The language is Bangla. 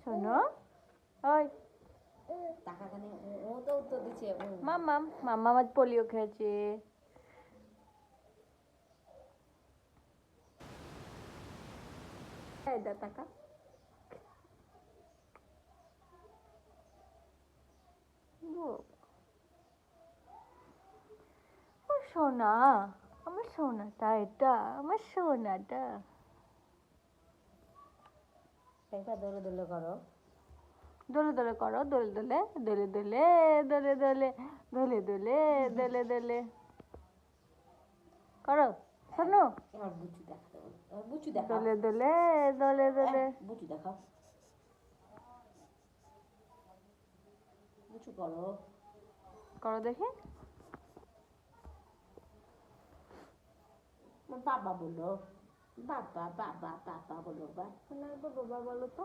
শোনো ওই টাকাখানি ও তো উত্তর দিচ্ছে মাম্মাম মাম্মাম আজ পোলিও খেয়েছে। এই দা টাকা ও সোনা, আমার সোনাটা, এটা আমার সোনাটা। একটা দৌড়ে দৌড়ে করো। দোলে দোলে করো, দোলে দোলে দোলে দোলে দোলে দোলে দোলে দোলে দোলে দোলে করো শোনো। এবার বুচু দেখাতে বলো, এবার বুচু দেখাও। দোলে দোলে দোলে দোলে বুচু দেখাও, বুচু করো। করো দেখি। বাবা বলো, বাবা বাবা বাবা বলো, বা বাবা বলো তো।